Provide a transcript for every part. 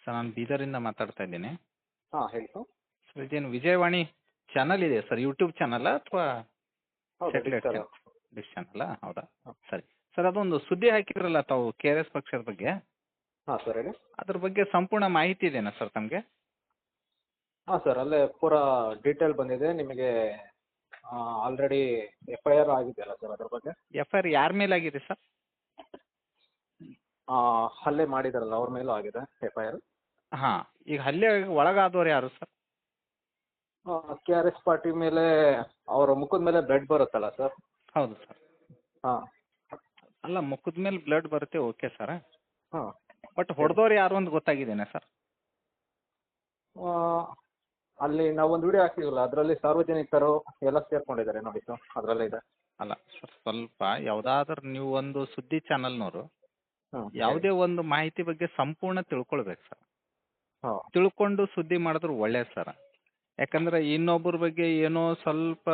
Sir ನಾನು ಬೀದರಿಂದ ಮಾತಾಡ್ತಾ ಇದ್ದೀನಿ. ಹಾಂ ಹೇಳಿ ಸರ್. ಸರ್ ಇದೇನು ವಿಜಯವಾಣಿ ಚಾನಲ್ ಇದೆ ಸರ್, ಯೂಟ್ಯೂಬ್ ಚಾನಲ್ಲ ಅಥವಾ ಹೌದು ಸ್ಯಾಟಲೈಟ್ ಸರ್. ಚಾನಲ್? ಡಿಶ್ ಚಾನಲ್ಲ, ಹೌದಾ? ಹಾಂ ಸರಿ ಸರ್, ಅದೊಂದು ಸುದ್ದಿ ಹಾಕಿದ್ರಲ್ಲ ತಾವು ಕೆ ಆರ್ ಎಸ್ ಪಕ್ಷದ ಬಗ್ಗೆ, ಹಾಂ ಸರ್ ಹೇಳಿ. ಅದ್ರ ಬಗ್ಗೆ ಸಂಪೂರ್ಣ ಮಾಹಿತಿ ಇದೆನಾ ಸರ್ ತಮಗೆ? ಹಾಂ ಸರ್, ಅಲ್ಲೇ ಪೂರ ಡೀಟೇಲ್ ಬಂದಿದೆ ನಿಮಗೆ. ಆಲ್ರೆಡಿ FIR ಆಗಿದೆಯಲ್ಲ ಸರ್ ಅದ್ರ ಬಗ್ಗೆ. FIR ಯಾರ ಮೇಲೆ ಆಗಿದೆ ಸರ್? ಹಲ್ಲೆ ಮಾಡಿದಾರಲ್ಲ ಅವ್ರ ಮೇಲೂ ಆಗಿದೆ FIR. ಹಾಂ, ಈಗ ಹಲ್ಲೆ ಒಳಗಾದವ್ರು ಯಾರು ಸರ್? KRS ಪಾರ್ಟಿ ಮೇಲೆ ಅವರ ಮುಖದ ಮೇಲೆ ಬ್ಲಡ್ ಬರುತ್ತಲ್ಲ ಸರ್. ಹೌದು ಸರ್. ಹಾಂ ಅಲ್ಲ, ಮುಖದ ಮೇಲೆ ಬ್ಲಡ್ ಬರುತ್ತೆ, ಓಕೆ ಸರ್. ಹಾಂ. ಬಟ್ ಹೊಡೆದವ್ರು ಯಾರು ಅಂತ ಗೊತ್ತಾಗಿದ್ದೇನೆ ಸರ್? ಅಲ್ಲಿ ನಾವೊಂದು ವಿಡಿಯೋ ಹಾಕಿದ್ವಲ್ಲ, ಅದರಲ್ಲಿ ಸಾರ್ವಜನಿಕರು ಎಲ್ಲ ಸೇರ್ಕೊಂಡಿದ್ದಾರೆ ನೋಡಿ ಸರ್, ಅದರಲ್ಲೇ ಇದೆ. ಅಲ್ಲ ಸರ್, ಸ್ವಲ್ಪ ಯಾವುದಾದ್ರೂ ನೀವು ಒಂದು ಸುದ್ದಿ ಚಾನಲ್ನವರು ಹಾಂ ಯಾವುದೇ ಒಂದು ಮಾಹಿತಿ ಬಗ್ಗೆ ಸಂಪೂರ್ಣ ತಿಳ್ಕೊಳ್ಬೇಕು ಸರ್. ಹಾಂ ತಿಳ್ಕೊಂಡು ಸುದ್ದಿ ಮಾಡಿದ್ರೆ ಒಳ್ಳೇದು ಸರ್. ಯಾಕಂದ್ರೆ ಇನ್ನೊಬ್ಬರ ಬಗ್ಗೆ ಏನೋ ಸ್ವಲ್ಪ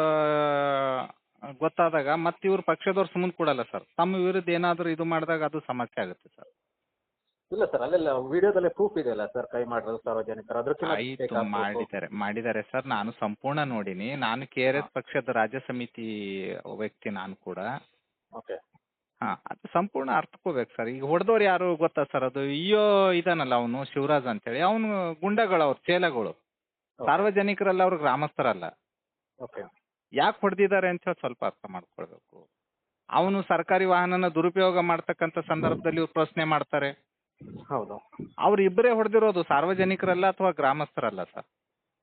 ಗೊತ್ತಾದಾಗ ಮತ್ತೆ ಇವ್ರ ಪಕ್ಷದವ್ರು ಸುಮ್ಮನೆ ಕೊಡಲ್ಲ ಸರ್. ತಮ್ಮ ವಿರುದ್ಧ ಏನಾದರೂ ಇದು ಮಾಡಿದಾಗ ಅದು ಸಮಸ್ಯೆ ಆಗುತ್ತೆ ಸರ್. ಇಲ್ಲ ಸರ್, ಅಲ್ಲೆಲ್ಲ ವಿಡಿಯೋದಲ್ಲೇ ಪ್ರೂಫ್ ಇದೆಯಲ್ಲ ಸರ್, ಕೈ ಮಾಡಿರೋದು ಸಾರ್ವಜನಿಕರು. ಆಯಿತು, ಮಾಡಿದ್ದಾರೆ ಸರ್. ನಾನು ಸಂಪೂರ್ಣ ನೋಡಿನಿ. ನಾನು ಕೆ ಆರ್ ಎಸ್ ಪಕ್ಷದ ರಾಜ್ಯ ಸಮಿತಿ ವ್ಯಕ್ತಿ ನಾನು ಕೂಡ. ಓಕೆ. ಹಾಂ, ಅದು ಸಂಪೂರ್ಣ ಅರ್ಥಕೋಬೇಕು ಸರ್. ಈಗ ಹೊಡೆದವ್ರು ಯಾರು ಗೊತ್ತಾ ಸರ್? ಅದು ಇದಾನಲ್ಲ ಅವನು ಶಿವರಾಜ್ ಅಂತೇಳಿ, ಅವನು ಗುಂಡಗಳು, ಅವ್ರು ಚೇಲಗಳು, ಸಾರ್ವಜನಿಕರಲ್ಲ, ಅವ್ರು ಗ್ರಾಮಸ್ಥರಲ್ಲ. ಓಕೆ. ಯಾಕೆ ಹೊಡೆದಿದ್ದಾರೆ ಅಂತ ಹೇಳಿ ಸ್ವಲ್ಪ ಅರ್ಥ ಮಾಡ್ಕೊಳ್ಬೇಕು. ಅವನು ಸರ್ಕಾರಿ ವಾಹನನ ದುರುಪಯೋಗ ಮಾಡ್ತಕ್ಕಂಥ ಸಂದರ್ಭದಲ್ಲಿ ಇವ್ರು ಪ್ರಶ್ನೆ ಮಾಡ್ತಾರೆ. ಹೌದು. ಅವ್ರು ಇಬ್ಬರೇ ಹೊಡೆದಿರೋದು, ಸಾರ್ವಜನಿಕರಲ್ಲ ಅಥವಾ ಗ್ರಾಮಸ್ಥರಲ್ಲ ಸರ್.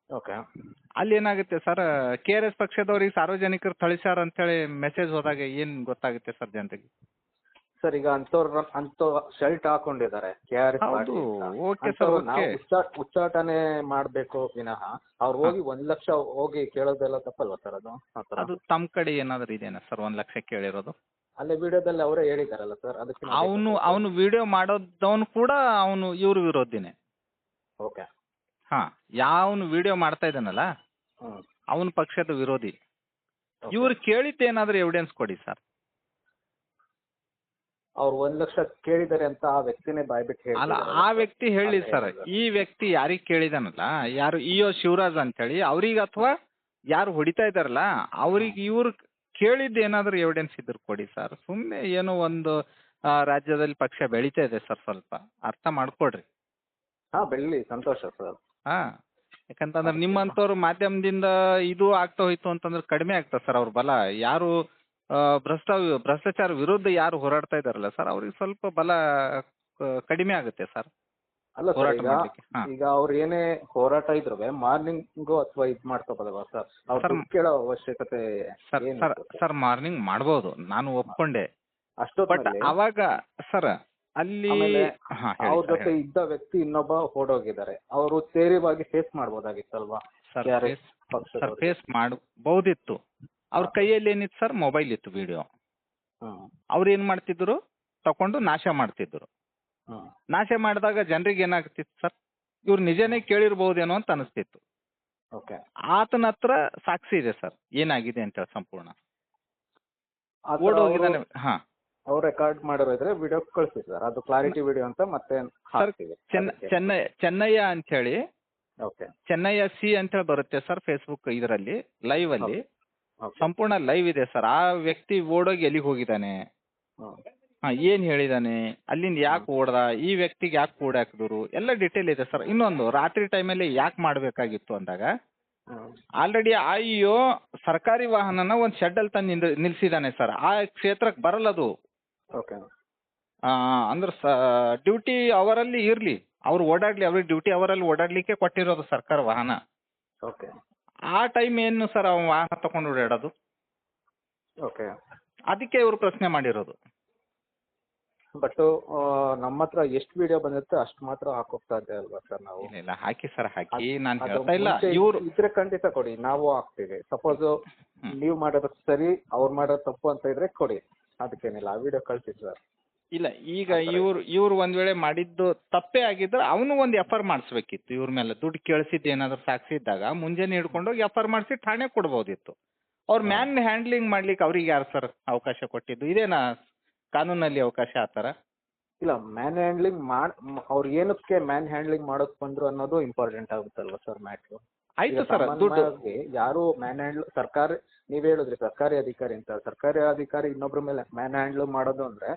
ಓಕೆ. ಅಲ್ಲಿ ಏನಾಗುತ್ತೆ ಸರ್, ಕೆ ಆರ್ ಎಸ್ ಪಕ್ಷದವ್ರಿಗೆ ಸಾರ್ವಜನಿಕರು ಥಳಿಸ್ಯಾರ ಅಂತೇಳಿ ಮೆಸೇಜ್ ಹೋದಾಗ ಏನು ಗೊತ್ತಾಗುತ್ತೆ ಸರ್ ಜನತೆಗೆ? ಸರ್ ಈಗ ಅಂತ ಶರ್ಟ್ ಹಾಕೊಂಡಿದ್ದಾರೆ KRS ಹೌದು, ಪಾರ್ಟಿ. Okay sir, okay. ಉಚ್ಚಾಟನೆ ಮಾಡ್ಬೇಕು ವಿನಃ ಅವ್ರು ಹೋಗಿ 1 ಲಕ್ಷ ಹೋಗಿ ಕೇಳೋದೆಲ್ಲ ತಪ್ಪಲ್ವಾ ಸರ್ ಅದು? ಆ ಥರ ಅದು ತಮ್ಮ ಕಡೆ ಏನಾದರೂ ಇದೆಯಾ ಸರ್ 1 ಲಕ್ಷ ಕೇಳಿರೋದು? ಅಲ್ಲೇ ವಿಡಿಯೋದಲ್ಲಿ ಅವರೇ ಹೇಳಿದಾರಲ್ಲ ಸರ್, ಅದಕ್ಕೆ ಅವನು ವಿಡಿಯೋ ಮಾಡೋದವನು ಕೂಡ ಅವನು ಇವ್ರ ವಿರೋಧಿನೇ. ಓಕೆ. ಹಾಂ, ಯಾವನು ವಿಡಿಯೋ ಮಾಡ್ತಾ ಇದ್ದಾನಲ್ಲ ಹ್ಮ್. ಅವನ ಪಕ್ಷದ ವಿರೋಧಿ. ಇವ್ರು ಕೇಳಿದ್ದೇನಾದ್ರೂ ಎವಿಡೆನ್ಸ್ ಕೊಡಿ ಸರ್. ಅವ್ರು 1 ಲಕ್ಷ ಕೇಳಿದ್ದಾರೆ ಅಂತ ಆ ವ್ಯಕ್ತಿನೇ ಬಾಯ್ಬಿಟ್ಟು ಅಲ್ಲ, ಹೇಳಿ. ಆ ವ್ಯಕ್ತಿ ಹೇಳಿ ಸರ್. ಈ ವ್ಯಕ್ತಿ ಯಾರಿಗೆ ಕೇಳಿದಾನಲ್ಲ, ಯಾರು ಶಿವರಾಜ್ ಅಂತೇಳಿ ಅವ್ರಿಗೆ, ಅಥವಾ ಯಾರು ಹೊಡಿತಾ ಇದ್ದಾರಲ್ಲ ಅವ್ರಿಗೆ ಇವ್ರು ಕೇಳಿದ್ದು ಏನಾದರೂ ಎವಿಡೆನ್ಸ್ ಇದ್ರೆ ಕೊಡಿ ಸರ್. ಸುಮ್ಮನೆ ಏನೋ ಒಂದು ರಾಜ್ಯದಲ್ಲಿ ಪಕ್ಷ ಬೆಳೀತಾ ಇದೆ ಸರ್, ಸ್ವಲ್ಪ ಅರ್ಥ ಮಾಡ್ಕೊಡ್ರಿ. ಹಾಂ ಬೆಳ್ಳಿ, ಸಂತೋಷ ಸರ್. ಹಾಂ, ಯಾಕಂತಂದ್ರೆ ನಿಮ್ಮಂಥವ್ರು ಮಾಧ್ಯಮದಿಂದ ಇದು ಆಗ್ತಾ ಹೋಯ್ತು ಅಂತಂದ್ರೆ ಕಡಿಮೆ ಆಗ್ತದೆ ಸರ್ ಅವ್ರ ಬಲ. ಯಾರು ಭ್ರಷ್ಟಾಚಾರ ವಿರುದ್ಧ ಯಾರು ಹೋರಾಡ್ತಾ ಇದಾರಲ್ಲ ಸರ್, ಅವ್ರಿಗೆ ಸ್ವಲ್ಪ ಬಲ ಕಡಿಮೆ ಆಗುತ್ತೆ ಸರ್ ಅಲ್ಲ ಸರ್, ಹೋರಾಟ ಮಾಡ್ಲಿಕ್ಕೆ. ಈಗ ಅವ್ರು ಏನೇ ಹೋರಾಟ ಇದ್ರು ಮಾರ್ನಿಂಗು ಅಥವಾ ಇದು ಮಾಡ್ಕೋಬೋದಲ್ವಾ ಸರ್? ಅವ್ರು ಕೇಳೋ ಅವಶ್ಯಕತೆ ಸರ್ ಮಾರ್ನಿಂಗ್ ಮಾಡ್ಬೋದು, ನಾನು ಒಪ್ಕೊಂಡೆ. ಬಟ್ ಅಷ್ಟೊತ್ತಿನಲ್ಲಿ ಅವಾಗ ಸರ್ ಅಲ್ಲಿ ಅವ್ರ ಜೊತೆ ಇದ್ದ ವ್ಯಕ್ತಿ ಇನ್ನೊಬ್ಬ ಓಡೋಗಿದ್ದಾರೆ, ಅವರು ಧೈರ್ಯವಾಗಿ ಫೇಸ್ ಮಾಡ್ಬೋದಾಗಿತ್ತಲ್ವಾ? ಸರ್ ಫೇಸ್ ಮಾಡಬಹುದಿತ್ತು. ಅವ್ರ ಕೈಯಲ್ಲಿ ಏನಿತ್ತು ಸರ್? ಮೊಬೈಲ್ ಇತ್ತು, ವಿಡಿಯೋ. ಅವ್ರು ಏನ್ ಮಾಡ್ತಿದ್ರು? ತಕೊಂಡು ನಾಶ ಮಾಡ್ತಿದ್ರು. ನಾಶ ಮಾಡಿದಾಗ ಜನರಿಗೆ ಏನಾಗ್ತಿತ್ತು ಸರ್? ಇವ್ರು ನಿಜನೇ ಕೇಳಿರ್ಬಹುದೇನೋ ಅಂತ ಅನಿಸ್ತಿತ್ತು. ಆತನ ಹತ್ರ ಸಾಕ್ಷಿ ಇದೆ ಸರ್, ಏನಾಗಿದೆ ಅಂತ ಹೇಳಿ ಸಂಪೂರ್ಣ ಓಡೋಗಿದ್ದಾನೆ. ಹಾಂ, ಅವ್ರು ರೆಕಾರ್ಡ್ ಮಾಡಿರೋ ಇದ್ರೆ ವಿಡಿಯೋ ಕಳಿಸಿ ಸರ್, ಅದು ಕ್ಲಾರಿಟಿ ವಿಡಿಯೋ ಅಂತ ಮತ್ತೆ ಹಾಕ್ತೀವಿ. ಚೆನ್ನಯ್ಯ ಅಂತ ಹೇಳಿ, ಓಕೆ, ಚೆನ್ನಯ್ಯ ಸಿ ಅಂತ ಹೇಳಿ ಬರುತ್ತೆ ಸರ್ ಫೇಸ್ಬುಕ್ ಇದರಲ್ಲಿ, ಲೈವ್ ಅಲ್ಲಿ ಸಂಪೂರ್ಣ ಲೈವ್ ಇದೆ ಸರ್. ಆ ವ್ಯಕ್ತಿ ಓಡೋಗಿ ಎಲ್ಲಿಗೆ ಹೋಗಿದ್ದಾನೆ, ಏನ್ ಹೇಳಿದಾನೆ, ಅಲ್ಲಿಂದ ಯಾಕೆ ಓಡ್ದ, ಈ ವ್ಯಕ್ತಿಗೆ ಯಾಕೆ ಕೂಡ ಹಾಕಿದ್ರು, ಎಲ್ಲ ಡೀಟೇಲ್ ಇದೆ ಸರ್. ಇನ್ನೊಂದು, ರಾತ್ರಿ ಟೈಮಲ್ಲಿ ಯಾಕೆ ಮಾಡಬೇಕಾಗಿತ್ತು ಅಂದಾಗ, ಆಲ್ರೆಡಿ ಸರ್ಕಾರಿ ವಾಹನನ ಒಂದು ಶೆಡ್ ಅಲ್ಲಿ ತಂದು ನಿಲ್ಸಿದಾನೆ ಸರ್. ಆ ಕ್ಷೇತ್ರಕ್ಕೆ ಬರಲ್ಲದು. ಅಂದ್ರೆ ಡ್ಯೂಟಿ ಅವರಲ್ಲಿ ಇರ್ಲಿ, ಅವ್ರು ಓಡಾಡ್ಲಿ, ಅವ್ರಿಗೆ ಡ್ಯೂಟಿ ಅವರಲ್ಲಿ ಓಡಾಡ್ಲಿಕ್ಕೆ ಕೊಟ್ಟಿರೋದು ಸರ್ಕಾರ ವಾಹನ. ಆ ಟೈಮ್ ಏನು ಸರ್ ಅವ್ನು ವಾಹನ ತಗೊಂಡು ಓಡಾಡೋದು? ಅದಕ್ಕೆ ಇವರು ಪ್ರಶ್ನೆ ಮಾಡಿರೋದು. ಬಟ್ ನಮ್ಮ ಹತ್ರ ಎಷ್ಟು ವಿಡಿಯೋ ಬಂದಿರುತ್ತೆ ಅಷ್ಟು ಮಾತ್ರ ಹಾಕೋಕ್ ಸಾಧ್ಯ ಅಲ್ವಾ ಸರ್ ನಾವು? ಇಲ್ಲ ಹಾಕಿ ಸರ್, ಹಾಕಿ. ನಾನು ಹೇಳ್ತಾ ಇಲ್ಲ, ಇವ್ರು ಇದ್ರೆ ಖಂಡಿತ ಕೊಡಿ, ನಾವು ಹಾಕ್ತೀವಿ. ಸಪೋಸ್ ನೀವು ಮಾಡೋದು ಸರಿ, ಅವ್ರು ಮಾಡೋದು ತಪ್ಪು ಅಂತ ಇದ್ರೆ ಕೊಡಿ, ಅದಕ್ಕೇನಿಲ್ಲ, ಆ ವಿಡಿಯೋ ಕಳ್ಸಿ ಸರ್. ಇಲ್ಲ, ಈಗ ಇವ್ರು ಒಂದ್ ವೇಳೆ ಮಾಡಿದ್ದು ತಪ್ಪೇ ಆಗಿದ್ರೆ ಅವನು ಒಂದು FIR ಮಾಡಿಸ್ಬೇಕಿತ್ತು ಇವ್ರ ಮೇಲೆ. ದುಡ್ಡು ಕೇಳಿಸಿದ್ದು ಏನಾದ್ರು ಸಾಕ್ಷಿ ಇದ್ದಾಗ ಮುಂಜಾನೆ ಹಿಡ್ಕೊಂಡೋಗಿ FIR ಮಾಡಿಸಿ ಠಾಣೆ ಕೊಡ್ಬೋದಿತ್ತು. ಅವ್ರ ಮ್ಯಾನ್ ಹ್ಯಾಂಡ್ಲಿಂಗ್ ಮಾಡ್ಲಿಕ್ಕೆ ಅವ್ರಿಗೆ ಯಾರು ಸರ್ ಅವಕಾಶ ಕೊಟ್ಟಿದ್ದು? ಇದೇನಾ ಕಾನೂನಲ್ಲಿ ಅವಕಾಶ ಆ ಥರ? ಇಲ್ಲ ಮ್ಯಾನ್ ಹ್ಯಾಂಡ್ಲಿಂಗ್ ಅವ್ರು ಏನಕ್ಕೆ ಮ್ಯಾನ್ ಹ್ಯಾಂಡ್ಲಿಂಗ್ ಮಾಡೋಕ್ ಬಂದ್ರು ಅನ್ನೋದು ಇಂಪಾರ್ಟೆಂಟ್ ಆಗುತ್ತಲ್ವಾ ಸರ್ ಮ್ಯಾಟ್ರು. ಆಯ್ತು ಸರ್, ದುಡ್ಡು ಯಾರು ಮ್ಯಾನ್ ಹ್ಯಾಂಡ್ಲ್ ಸರ್ಕಾರ, ನೀವ್ ಹೇಳಿದ್ರಿ ಸರ್ಕಾರಿ ಅಧಿಕಾರಿ ಅಂತ, ಸರ್ಕಾರಿ ಅಧಿಕಾರಿ ಇನ್ನೊಬ್ರ ಮೇಲೆ ಮ್ಯಾನ್ ಹ್ಯಾಂಡ್ಲ್ ಮಾಡೋದು ಅಂದ್ರೆ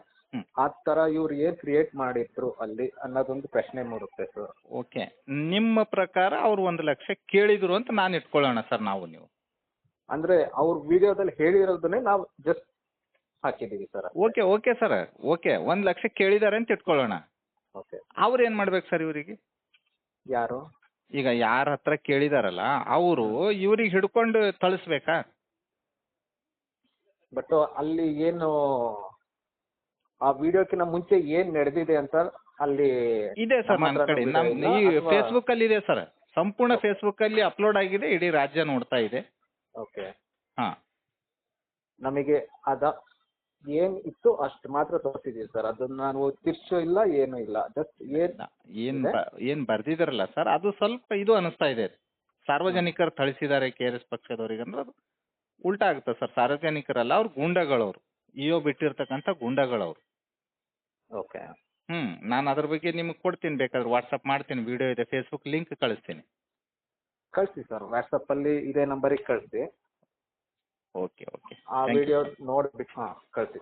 ಆ ತರ ಇವ್ರು ಏನ್ ಕ್ರಿಯೇಟ್ ಮಾಡಿದ್ರು ಅಲ್ಲಿ ಅನ್ನೋದೊಂದು ಪ್ರಶ್ನೆ ಮೂಡುತ್ತೆ ಸರ್. ಓಕೆ, ನಿಮ್ಮ ಪ್ರಕಾರ ಅವ್ರು 1,00,000 ಕೇಳಿದ್ರು ಅಂತ ನಾನು ಇಟ್ಕೊಳ್ಳೋಣ ಸರ್, ನೀವು ಅಂದ್ರೆ ಅವ್ರ ವಿಡಿಯೋದಲ್ಲಿ ಹೇಳಿರೋದನ್ನೇ ನಾವು ಜಸ್ಟ್ ಹಾಕಿದೀವಿ sir. Okay okay sir, okay 1,00,000 ಕೇಳಿದ್ದಾರೆ ಅಂತ ಇಟ್ಕೊಳ್ಳೋಣ. ಓಕೆ, ಅವ್ರು ಏನ್ ಮಾಡ್ಬೇಕು ಸರ್ ಇವರಿಗೆ? ಯಾರು ಈಗ ಯಾರ ಹತ್ರ ಕೇಳಿದಾರಲ್ಲ ಅವರು ಇವ್ರಿಗೆ ಹಿಡ್ಕೊಂಡು ತಳಿಸ್ಬೇಕಾ? ಬಟ್ ಅಲ್ಲಿ ಏನು ಆ ವಿಡಿಯೋಕ್ಕಿಂತ ಮುಂಚೆ ಏನ್ ನಡೆದಿದೆ ಅಂತ ಅಲ್ಲಿ ಇದೆ ಸರ್ ನನ್ನ ಕಡೆ. ಈ ಅಥವಾ- ಫೇಸ್ಬುಕ್ ಅಲ್ಲಿ ಇದೆ ಸರ್, ಸಂಪೂರ್ಣ ಫೇಸ್ಬುಕ್ ಅಲ್ಲಿ ಅಪ್ಲೋಡ್ ಆಗಿದೆ, ಇಡೀ ರಾಜ್ಯ ನೋಡ್ತಾ ಇದೆ. ಓಕೆ, ಹಾ, ನಮಗೆ ಅದ ಏನ್ ಇತ್ತು ಅಷ್ಟು ಮಾತ್ರ ತೋರಿಸಿದೀವಿ ಸರ್. ಅದನ್ನ ನಾನು ತಿರ್ಚು ಇಲ್ಲ ಏನು ಇಲ್ಲ, ಜಸ್ಟ್ ಏನ್ ಬರ್ದಿದಾರಲ್ಲ ಸರ್, ಅದು ಸ್ವಲ್ಪ ಇದು ಅನಿಸ್ತಾ ಇದೆ, ಸಾರ್ವಜನಿಕರು ಥಳಿಸಿದ್ದಾರೆ KRS ಪಕ್ಷದವರಿಗೆ ಅಂದ್ರೆ ಅದು ಉಲ್ಟಾ ಆಗುತ್ತೆ ಸರ್. ಸಾರ್ವಜನಿಕರಲ್ಲ, ಅವ್ರು ಗೂಂಡಗಳವ್ರು, ಇಒ ಬಿಟ್ಟಿರ್ತಕ್ಕಂಥ ಗೂಂಡಗಳವ್ರು. ಓಕೆ, ನಾನು ಅದ್ರ ಬಗ್ಗೆ ನಿಮ್ಗೆ ಕೊಡ್ತೀನಿ, ಬೇಕಾದ್ರೆ ವಾಟ್ಸಪ್ ಮಾಡ್ತೀನಿ, ವಿಡಿಯೋ ಇದೆ, ಫೇಸ್ಬುಕ್ ಲಿಂಕ್ ಕಳಿಸ್ತೀನಿ. ಕಳಿಸಿ ಸರ್, ವಾಟ್ಸಪ್ ಅಲ್ಲಿ ಇದೇ ನಂಬರಿಗೆ ಕಳಿಸಿ. ಓಕೆ ಓಕೆ, ಆ ವಿಡಿಯೋ ನೋಡ್ಬಿಟ್ಟು ಕಳಿಸಿ.